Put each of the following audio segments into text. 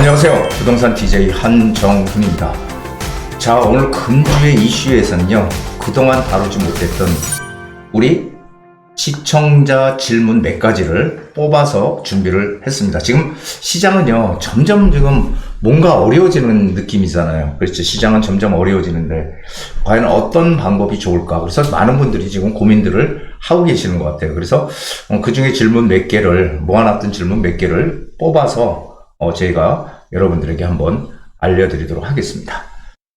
안녕하세요. 부동산 DJ 한정훈입니다. 자, 오늘 금주의 이슈에서는요, 그동안 다루지 못했던 우리 시청자 질문 몇 가지를 뽑아서 준비를 했습니다. 지금 시장은요, 점점 지금 뭔가 어려워지는 느낌이잖아요. 그렇죠. 시장은 점점 어려워지는데, 과연 어떤 방법이 좋을까? 그래서 많은 분들이 지금 고민들을 하고 계시는 것 같아요. 그래서 그 중에 질문 몇 개를, 모아놨던 질문 몇 개를 뽑아서 저희가 여러분들에게 한번 알려드리도록 하겠습니다.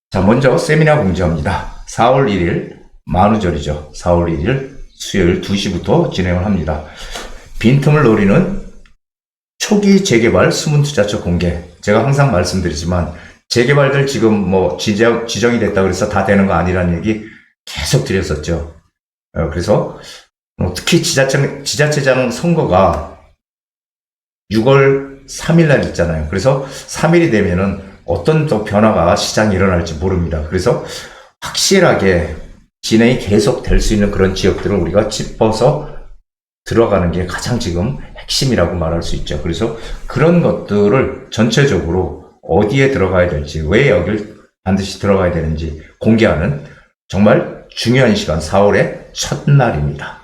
자, 먼저 세미나 공지합니다. 4월 1일 만우절이죠. 4월 1일 수요일 2시부터 진행을 합니다. 빈틈을 노리는 초기 재개발 수문투자처 공개. 제가 항상 말씀드리지만 재개발들 지금 뭐 지정이 됐다 그래서 다 되는 거 아니라는 얘기 계속 드렸었죠. 그래서 특히 지자체장 선거가 6월 3일 날 있잖아요. 그래서 3일이 되면은 어떤 또 변화가 시장에 일어날지 모릅니다. 그래서 확실하게 진행이 계속 될 수 있는 그런 지역들을 우리가 짚어서 들어가는 게 가장 지금 핵심이라고 말할 수 있죠. 그래서 그런 것들을 전체적으로 어디에 들어가야 될지, 왜 여길 반드시 들어가야 되는지 공개하는 정말 중요한 시간, 4월의 첫날입니다.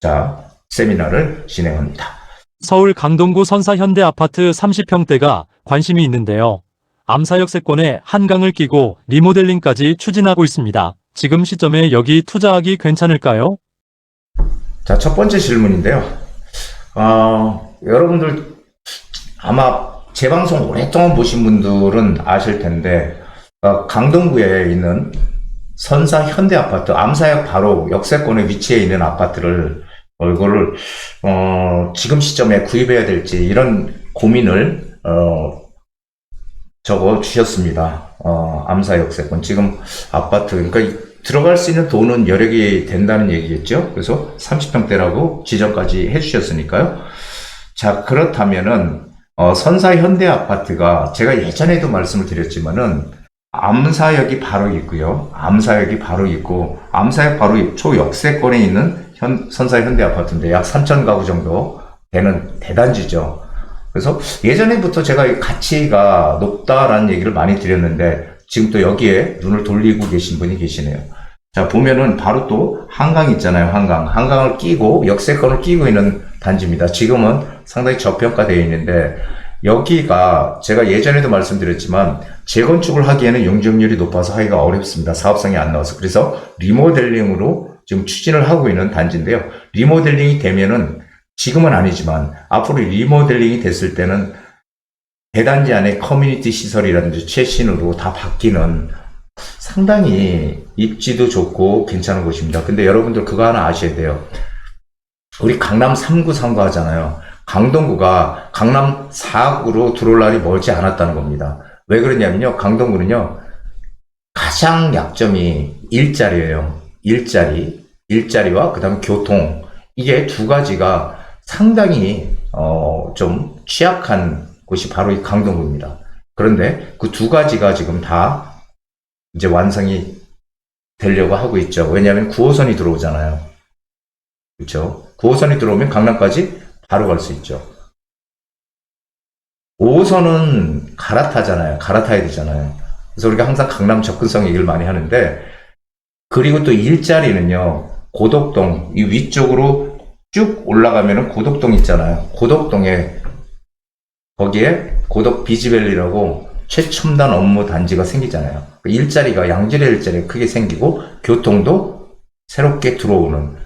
자, 세미나를 진행합니다. 서울 강동구 선사 현대 아파트 30평대가 관심이 있는데요. 암사역세권에 한강을 끼고 리모델링까지 추진하고 있습니다. 지금 시점에 여기 투자하기 괜찮을까요? 자, 첫 번째 질문인데요. 여러분들 아마 제 방송 오랫동안 보신 분들은 아실 텐데, 강동구에 있는 선사 현대 아파트, 암사역 바로 역세권에 위치해 있는 아파트를 이거를 지금 시점에 구입해야 될지 이런 고민을 적어 주셨습니다. 암사 역세권 지금 아파트, 그러니까 들어갈 수 있는 돈은 여력이 된다는 얘기겠죠. 그래서 30평대라고 지정까지 해주셨으니까요. 자, 그렇다면은 선사 현대 아파트가 제가 예전에도 말씀을 드렸지만은 암사역이 바로 있고요. 암사역이 바로 있고, 암사역 바로 초역세권에 있는 선사 현대 아파트인데 약 3,000 가구 정도 되는 대단지죠. 그래서 예전에부터 제가 가치가 높다라는 얘기를 많이 드렸는데 지금 또 여기에 눈을 돌리고 계신 분이 계시네요. 자, 보면은 바로 또 한강 있잖아요. 한강을 끼고 역세권을 끼고 있는 단지입니다. 지금은 상당히 저평가되어 있는데 여기가 제가 예전에도 말씀드렸지만 재건축을 하기에는 용적률이 높아서 하기가 어렵습니다. 사업성이 안 나와서. 그래서 리모델링으로 지금 추진을 하고 있는 단지인데요. 리모델링이 되면은 지금은 아니지만 앞으로 리모델링이 됐을 때는 대단지 안에 커뮤니티 시설이라든지 최신으로 다 바뀌는 상당히 입지도 좋고 괜찮은 곳입니다. 근데 여러분들 그거 하나 아셔야 돼요. 우리 강남 3구 3구 하잖아요. 강동구가 강남 4구로 들어올 날이 멀지 않았다는 겁니다. 왜 그러냐면요. 강동구는요. 가장 약점이 일자리예요. 일자리와 그다음 교통. 이게 두 가지가 상당히 좀 취약한 곳이 바로 이 강동구입니다. 그런데 그 두 가지가 지금 다 이제 완성이 되려고 하고 있죠. 왜냐하면 9호선이 들어오잖아요. 그렇죠? 9호선이 들어오면 강남까지 바로 갈 수 있죠. 5호선은 갈아타잖아요. 갈아타야 되잖아요. 그래서 우리가 항상 강남 접근성 얘기를 많이 하는데, 그리고 또 일자리는요, 고덕동, 이 위쪽으로 쭉 올라가면은 고덕동 있잖아요. 고덕동에, 거기에 고덕 비지밸리라고 최첨단 업무 단지가 생기잖아요. 일자리가, 양질의 일자리가 크게 생기고, 교통도 새롭게 들어오는.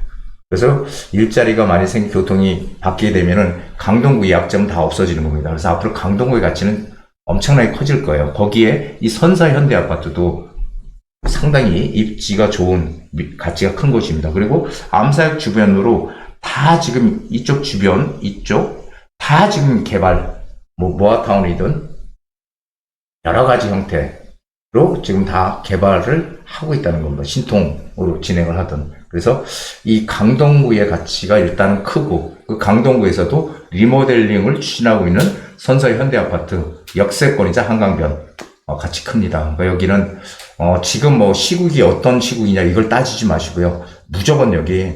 그래서 일자리가 많이 생기, 교통이 바뀌게 되면은 강동구의 약점은 다 없어지는 겁니다. 그래서 앞으로 강동구의 가치는 엄청나게 커질 거예요. 거기에 이 선사 현대 아파트도 상당히 입지가 좋은, 가치가 큰 곳입니다. 그리고 암사역 주변으로 다 지금 이쪽 주변, 이쪽 다 지금 개발, 모아타운이든 여러 가지 형태로 지금 다 개발을 하고 있다는 겁니다. 신통으로 진행을 하든. 그래서 이 강동구의 가치가 일단은 크고, 그 강동구에서도 리모델링을 추진하고 있는 선사 현대 아파트 역세권이자 한강변 가치 큽니다. 그러니까 여기는 지금 시국이 어떤 시국이냐 이걸 따지지 마시고요. 무조건 여기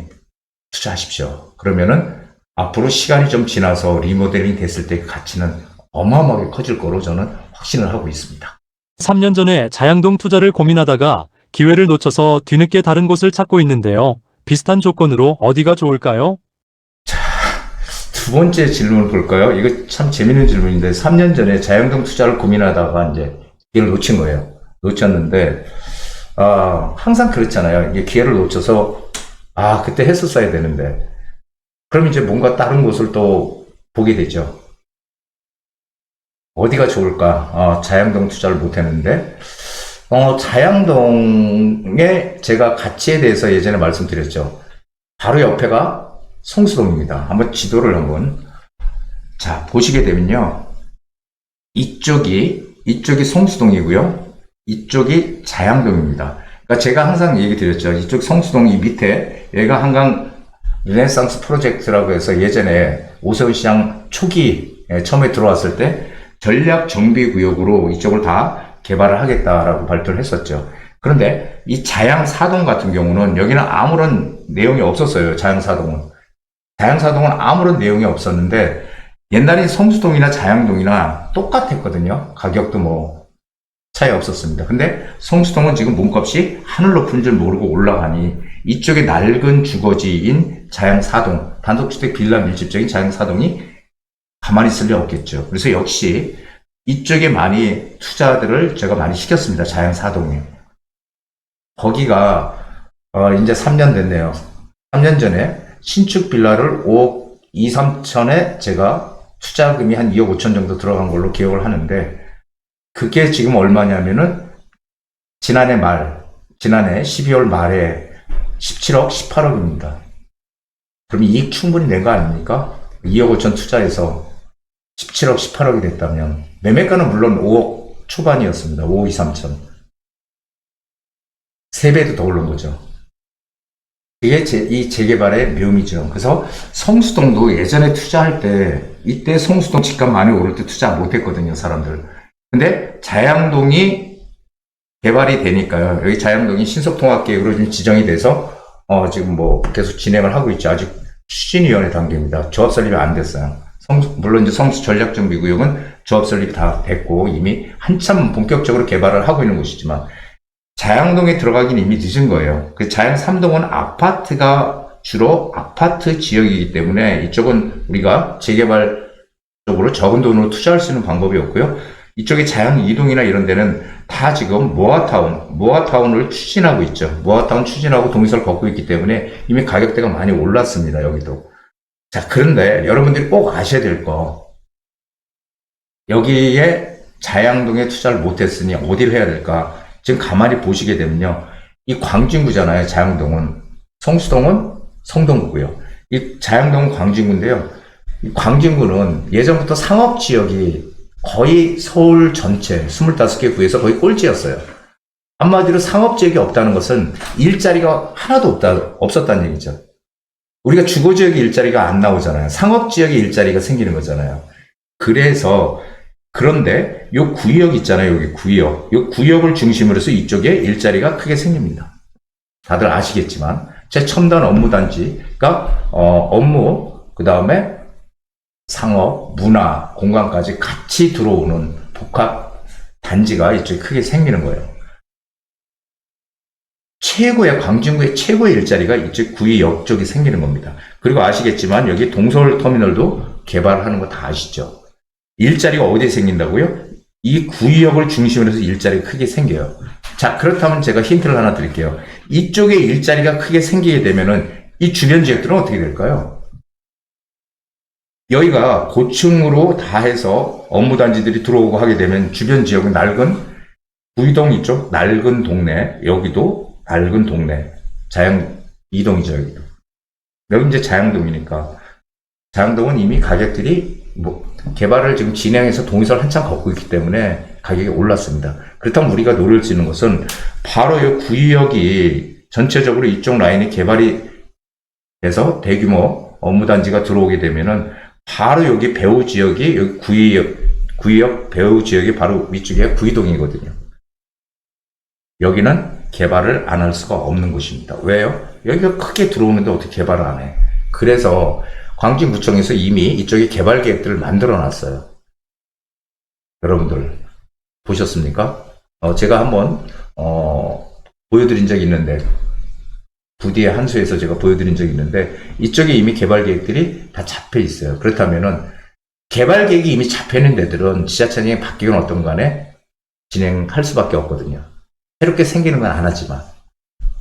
투자하십시오. 그러면은 앞으로 시간이 좀 지나서 리모델링 됐을 때 그 가치는 어마어마하게 커질 거로 저는 확신을 하고 있습니다. 3년 전에 자양동 투자를 고민하다가 기회를 놓쳐서 뒤늦게 다른 곳을 찾고 있는데요. 비슷한 조건으로 어디가 좋을까요? 두 번째 질문을 볼까요? 이거 참 재밌는 질문인데, 3년 전에 자양동 투자를 고민하다가 이제 기회를 놓친 거예요. 놓쳤는데, 항상 그렇잖아요. 이게 기회를 놓쳐서, 그때 했었어야 되는데. 그럼 이제 뭔가 다른 곳을 또 보게 되죠. 어디가 좋을까? 자양동 투자를 못 했는데, 자양동의 제가 가치에 대해서 예전에 말씀드렸죠. 바로 옆에가 성수동입니다. 한번 지도를 자, 보시게 되면요. 이쪽이 성수동이고요. 이쪽이 자양동입니다. 그러니까 제가 항상 얘기 드렸죠. 이쪽 성수동 이 밑에 얘가 한강 르네상스 프로젝트라고 해서 예전에 오세훈 시장 초기 처음에 들어왔을 때 전략 정비 구역으로 이쪽을 다 개발을 하겠다라고 발표를 했었죠. 그런데 이 자양사동 같은 경우는 여기는 아무런 내용이 없었어요. 자양사동은 아무런 내용이 없었는데 옛날에 성수동이나 자양동이나 똑같았거든요. 가격도 뭐 차이 없었습니다. 근데 성수동은 지금 몸값이 하늘 높은 줄 모르고 올라가니 이쪽에 낡은 주거지인 자양사동, 단독주택 빌라 밀집적인 자양사동이 가만히 있을 리 없겠죠. 그래서 역시 이쪽에 많이 투자들을 제가 많이 시켰습니다. 자양사동에. 거기가 이제 3년 됐네요. 3년 전에 신축 빌라를 5억 2, 3천에 제가 투자금이 한 2억 5천 정도 들어간 걸로 기억을 하는데, 그게 지금 얼마냐면은 지난해 12월 말에 17억, 18억입니다. 그럼 이익 충분히 낸 거 아닙니까? 2억 5천 투자해서 17억, 18억이 됐다면 매매가는 물론 5억 초반이었습니다. 5억 2, 3천. 3배도 더 오른 거죠. 이게 이 재개발의 묘미죠. 그래서 성수동도 예전에 투자할 때, 이때 성수동 집값 많이 오를 때 투자 못 했거든요, 사람들. 근데 자양동이 개발이 되니까요. 여기 자양동이 신속통합계획으로 지금 지정이 돼서, 지금 뭐 계속 진행을 하고 있죠. 아직 추진위원회 단계입니다. 조합 설립이 안 됐어요. 물론 이제 성수 전략정비구역은 조합 설립이 다 됐고, 이미 한참 본격적으로 개발을 하고 있는 곳이지만, 자양동에 들어가긴 이미 늦은 거예요. 그 자양 3동은 아파트가 주로 아파트 지역이기 때문에 이쪽은 우리가 재개발 쪽으로 적은 돈으로 투자할 수 있는 방법이 없고요. 이쪽에 자양 2동이나 이런 데는 다 지금 모아타운을 추진하고 있죠. 모아타운 추진하고 동의서를 걷고 있기 때문에 이미 가격대가 많이 올랐습니다. 여기도. 자, 그런데 여러분들이 꼭 아셔야 될 거. 여기에 자양동에 투자를 못했으니 어디를 해야 될까? 지금 가만히 보시게 되면요. 이 광진구잖아요. 자양동은. 성수동은 성동구고요. 이 자양동은 광진구인데요. 이 광진구는 예전부터 상업지역이 거의 서울 전체 25개 구에서 거의 꼴찌였어요. 한마디로 상업지역이 없다는 것은 일자리가 하나도 없었다는 얘기죠. 우리가 주거지역의 일자리가 안 나오잖아요. 상업지역의 일자리가 생기는 거잖아요. 그런데 요 구역 있잖아요. 여기 구역. 요 구역을 중심으로 해서 이쪽에 일자리가 크게 생깁니다. 다들 아시겠지만 제 첨단 업무단지가 업무, 그 다음에 상업, 문화, 공간까지 같이 들어오는 복합 단지가 이쪽에 크게 생기는 거예요. 광진구의 최고의 일자리가 이쪽 구역 쪽이 생기는 겁니다. 그리고 아시겠지만 여기 동서울터미널도 개발하는 거 다 아시죠? 일자리가 어디에 생긴다고요? 이 구역을 중심으로 해서 일자리가 크게 생겨요. 자, 그렇다면 제가 힌트를 하나 드릴게요. 이쪽에 일자리가 크게 생기게 되면은 이 주변 지역들은 어떻게 될까요? 여기가 고층으로 다 해서 업무단지들이 들어오고 하게 되면 주변 지역은 낡은 구이동 이쪽 낡은 동네, 여기도 낡은 동네, 자양 2동이죠, 여기도. 여기 이제 자양동이니까. 자양동은 이미 가격들이 개발을 지금 진행해서 동의서를 한참 걷고 있기 때문에 가격이 올랐습니다. 그렇다면 우리가 노릴 수 있는 것은 바로 이 구역이 전체적으로 이쪽 라인이 개발이 돼서 대규모 업무단지가 들어오게 되면은 바로 여기 배후 지역이 여기 구역 배후 지역이 바로 위쪽에 구이동이거든요. 여기는 개발을 안 할 수가 없는 곳입니다. 왜요? 여기가 크게 들어오는데 어떻게 개발을 안 해? 그래서 광진구청에서 이미 이쪽에 개발 계획들을 만들어 놨어요. 여러분들 보셨습니까? 제가 한번 보여드린 적이 있는데, 부디의 한수에서 제가 보여드린 적이 있는데, 이쪽에 이미 개발 계획들이 다 잡혀 있어요. 그렇다면은 개발 계획이 이미 잡혀 있는 데들은 지자체장이 바뀌건 어떤 간에 진행할 수밖에 없거든요. 새롭게 생기는 건 안 하지만.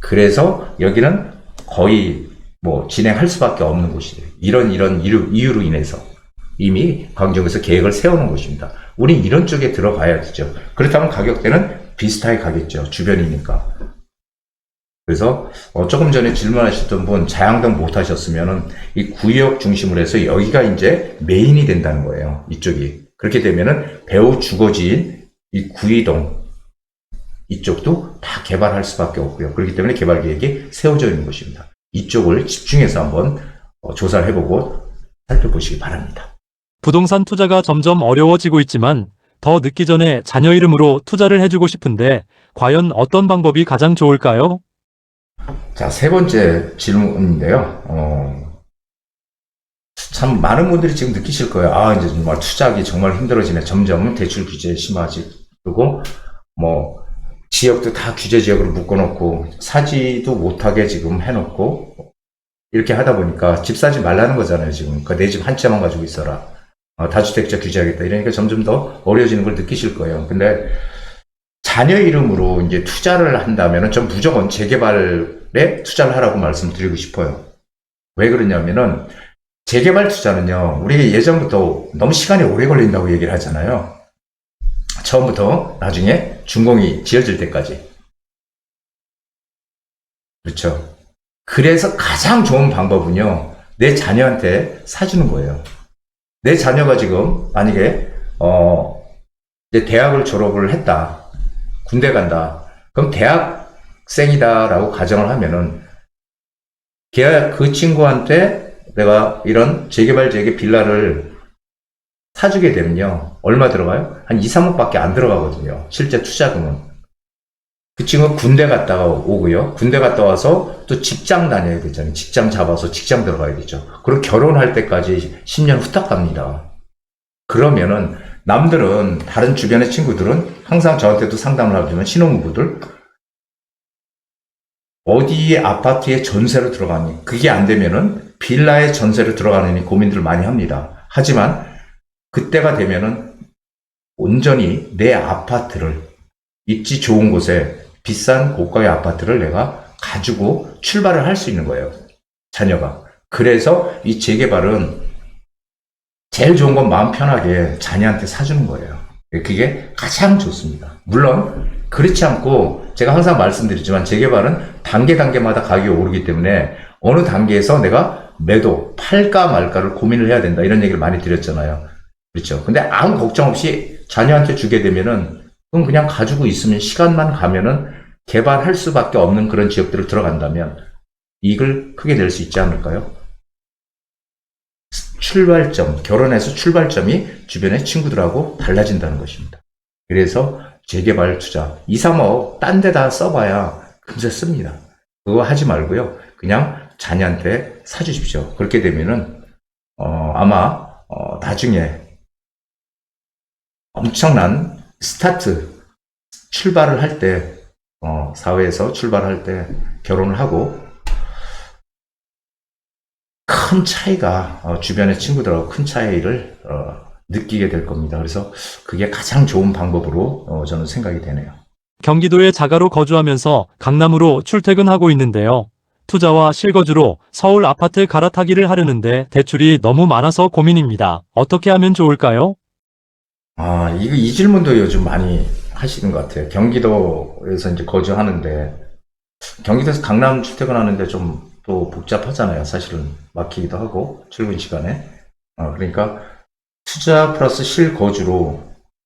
그래서 여기는 거의 뭐 진행할 수밖에 없는 곳이에요. 이런 이유로 인해서 이미 광주에서 계획을 세우는 곳입니다. 우리 이런 쪽에 들어가야 되죠. 그렇다면 가격대는 비슷하게 가겠죠. 주변이니까. 그래서 조금 전에 질문하셨던 분 자양동 못 하셨으면은 이 구역 중심으로 해서 여기가 이제 메인이 된다는 거예요. 이쪽이. 그렇게 되면은 배후 주거지인 이 구이동 이쪽도 다 개발할 수밖에 없고요. 그렇기 때문에 개발 계획이 세워져 있는 곳입니다. 이쪽을 집중해서 한번 조사를 해보고 살펴보시기 바랍니다. 부동산 투자가 점점 어려워지고 있지만 더 늦기 전에 자녀 이름으로 투자를 해주고 싶은데 과연 어떤 방법이 가장 좋을까요? 자, 세 번째 질문인데요. 참 많은 분들이 지금 느끼실 거예요. 아, 이제 정말 투자하기 정말 힘들어지네. 점점 대출 규제 심하지고 뭐 지역도 다 규제 지역으로 묶어놓고 사지도 못하게 지금 해놓고 이렇게 하다 보니까 집 사지 말라는 거잖아요. 지금 내 집 한 채만 가지고 있어라. 다주택자 규제하겠다. 이러니까 점점 더 어려워지는 걸 느끼실 거예요. 근데 자녀 이름으로 이제 투자를 한다면은 전 무조건 재개발에 투자를 하라고 말씀드리고 싶어요. 왜 그러냐면은 재개발 투자는요, 우리가 예전부터 너무 시간이 오래 걸린다고 얘기를 하잖아요. 처음부터 나중에 준공이 지어질 때까지. 그렇죠. 그래서 가장 좋은 방법은요, 내 자녀한테 사주는 거예요. 내 자녀가 지금 만약에 이제 대학을 졸업을 했다, 군대 간다, 그럼 대학생이다라고 가정을 하면은 그 친구한테 내가 이런 재개발 지역의 빌라를 사주게 되면요, 얼마 들어가요? 한 2, 3억밖에 안 들어가거든요. 실제 투자금은. 그 친구가 군대 갔다가 오고요. 군대 갔다 와서 또 직장 다녀야 되잖아요. 직장 잡아서 직장 들어가야 되죠. 그리고 결혼할 때까지 10년 후딱 갑니다. 그러면은 남들은, 다른 주변의 친구들은 항상 저한테도 상담을 하지만 신혼부부들 어디에 아파트에 전세로 들어가니, 그게 안 되면은 빌라에 전세로 들어가느니 고민들을 많이 합니다. 하지만 그때가 되면은 온전히 내 아파트를, 입지 좋은 곳에 비싼 고가의 아파트를 내가 가지고 출발을 할 수 있는 거예요. 자녀가. 그래서 이 재개발은 제일 좋은 건 마음 편하게 자녀한테 사주는 거예요. 그게 가장 좋습니다. 물론 그렇지 않고 제가 항상 말씀드리지만 재개발은 단계마다 가격이 오르기 때문에 어느 단계에서 내가 매도, 팔까 말까를 고민을 해야 된다. 이런 얘기를 많이 드렸잖아요. 그렇죠. 근데 아무 걱정 없이 자녀한테 주게 되면은 그럼 그냥 가지고 있으면 시간만 가면은 개발할 수밖에 없는 그런 지역들을 들어간다면 이익을 크게 낼 수 있지 않을까요? 출발점, 결혼해서 출발점이 주변의 친구들하고 달라진다는 것입니다. 그래서 재개발 투자 2, 3억 딴 데다 써봐야 금세 씁니다. 그거 하지 말고요. 그냥 자녀한테 사주십시오. 그렇게 되면은 아마 나중에 엄청난 출발을 할 때, 사회에서 출발할 때 결혼을 하고 큰 차이가, 주변의 친구들하고 큰 차이를 느끼게 될 겁니다. 그래서 그게 가장 좋은 방법으로 저는 생각이 되네요. 경기도의 자가로 거주하면서 강남으로 출퇴근하고 있는데요. 투자와 실거주로 서울 아파트 갈아타기를 하려는데 대출이 너무 많아서 고민입니다. 어떻게 하면 좋을까요? 이 질문도 요즘 많이 하시는 것 같아요. 경기도에서 이제 거주하는데, 경기도에서 강남 출퇴근하는데 좀 또 복잡하잖아요. 사실은 막히기도 하고, 출근 시간에. 그러니까 투자 플러스 실거주로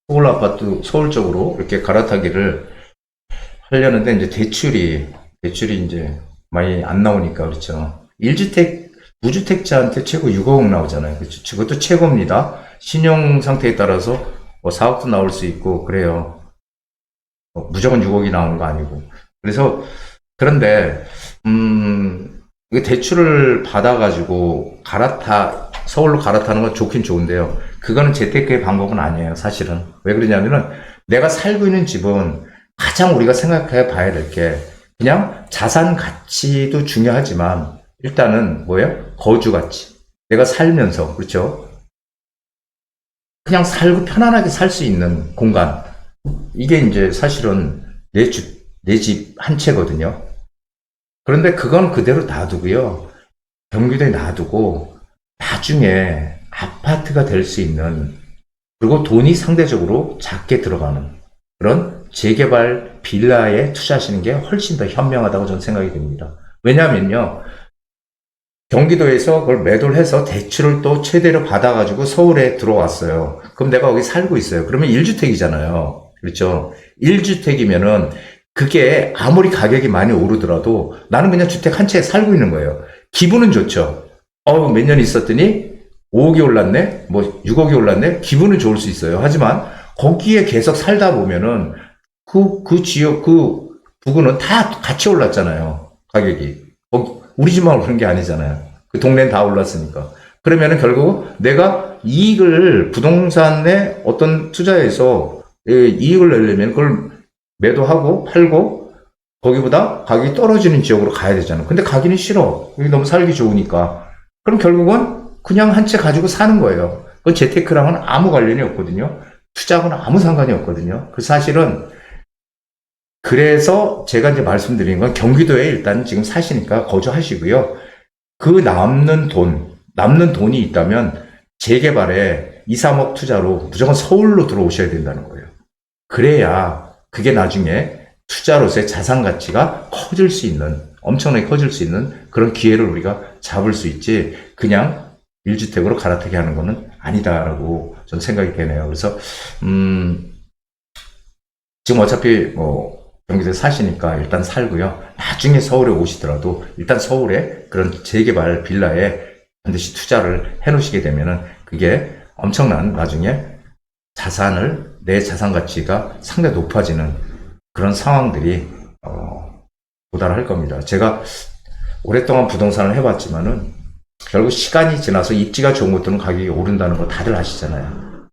서울 아파트, 서울 쪽으로 이렇게 갈아타기를 하려는데, 이제 대출이 이제 많이 안 나오니까, 그렇죠. 1주택, 무주택자한테 최고 6억 나오잖아요. 그렇죠. 그것도 최고입니다. 신용 상태에 따라서 4억도 나올 수 있고, 그래요. 무조건 6억이 나오는 거 아니고. 그런데, 대출을 받아가지고 서울로 갈아타는 건 좋긴 좋은데요. 그거는 재테크의 방법은 아니에요, 사실은. 왜 그러냐면은 내가 살고 있는 집은 가장 우리가 생각해 봐야 될 게 그냥 자산 가치도 중요하지만 일단은 뭐예요? 거주 가치. 내가 살면서, 그렇죠? 그냥 살고 편안하게 살 수 있는 공간. 이게 이제 사실은 내 집 한 채거든요. 그런데 그건 그대로 놔두고요. 경기도에 놔두고 나중에 아파트가 될 수 있는, 그리고 돈이 상대적으로 작게 들어가는 그런 재개발 빌라에 투자하시는 게 훨씬 더 현명하다고 저는 생각이 됩니다. 왜냐하면요, 경기도에서 그걸 매도를 해서 대출을 또 최대로 받아가지고 서울에 들어왔어요. 그럼 내가 거기 살고 있어요. 그러면 1주택이잖아요. 그렇죠? 1주택이면은 그게 아무리 가격이 많이 오르더라도 나는 그냥 주택 한 채에 살고 있는 거예요. 기분은 좋죠. 몇 년 있었더니 5억이 올랐네? 뭐 6억이 올랐네? 기분은 좋을 수 있어요. 하지만 거기에 계속 살다 보면은 그 지역, 그 부근은 다 같이 올랐잖아요. 가격이. 우리 집만 오른 게 아니잖아요. 그 동네는 다 올랐으니까. 그러면은 결국 내가 이익을, 부동산에 어떤 투자에서 이익을 내려면 그걸 매도하고 팔고 거기보다 가격이 떨어지는 지역으로 가야 되잖아요. 근데 가기는 싫어. 여기 너무 살기 좋으니까. 그럼 결국은 그냥 한 채 가지고 사는 거예요. 그건 재테크랑은 아무 관련이 없거든요. 투자하고는 아무 상관이 없거든요. 그 사실은 그래서 제가 이제 말씀드린 건 경기도에 일단 지금 사시니까 거주하시고요. 그 남는 돈이 있다면 재개발에 2, 3억 투자로 무조건 서울로 들어오셔야 된다는 거예요. 그래야 그게 나중에 투자로서의 자산 가치가 커질 수 있는, 엄청나게 커질 수 있는 그런 기회를 우리가 잡을 수 있지, 그냥 1주택으로 갈아타게 하는 거는 아니다라고 저는 생각이 되네요. 그래서 지금 어차피 뭐 경기도에 사시니까 일단 살고요. 나중에 서울에 오시더라도 일단 서울에 그런 재개발 빌라에 반드시 투자를 해 놓으시게 되면은 그게 엄청난 나중에 내 자산 가치가 상당히 높아지는 그런 상황들이 도달할 겁니다. 제가 오랫동안 부동산을 해봤지만은 결국 시간이 지나서 입지가 좋은 것들은 가격이 오른다는 거 다들 아시잖아요.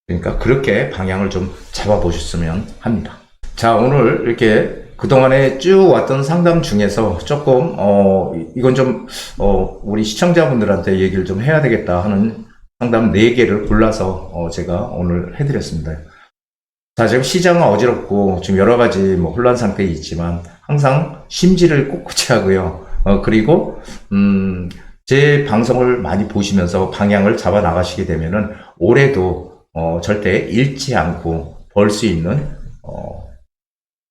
그러니까 그렇게 방향을 좀 잡아보셨으면 합니다. 자, 오늘 이렇게 그동안에 쭉 왔던 상담 중에서 조금 이건 좀 우리 시청자분들한테 얘기를 좀 해야 되겠다 하는 상담 4개를 골라서 제가 오늘 해드렸습니다. 자, 지금 시장은 어지럽고 지금 여러 가지 뭐 혼란 상태에 있지만 항상 심지를 꼿꼿이 하고요. 그리고 제 방송을 많이 보시면서 방향을 잡아 나가시게 되면은 올해도 절대 잃지 않고 벌 수 있는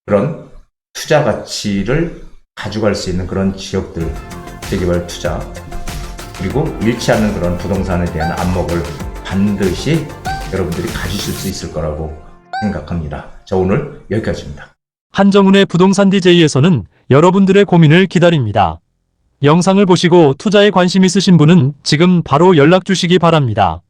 그런 투자 가치를 가져갈 수 있는 그런 지역들, 재개발 투자, 그리고 잃지 않는 그런 부동산에 대한 안목을 반드시 여러분들이 가지실 수 있을 거라고 생각합니다. 자, 오늘 여기까지입니다. 한정훈의 부동산 DJ에서는 여러분들의 고민을 기다립니다. 영상을 보시고 투자에 관심 있으신 분은 지금 바로 연락 주시기 바랍니다.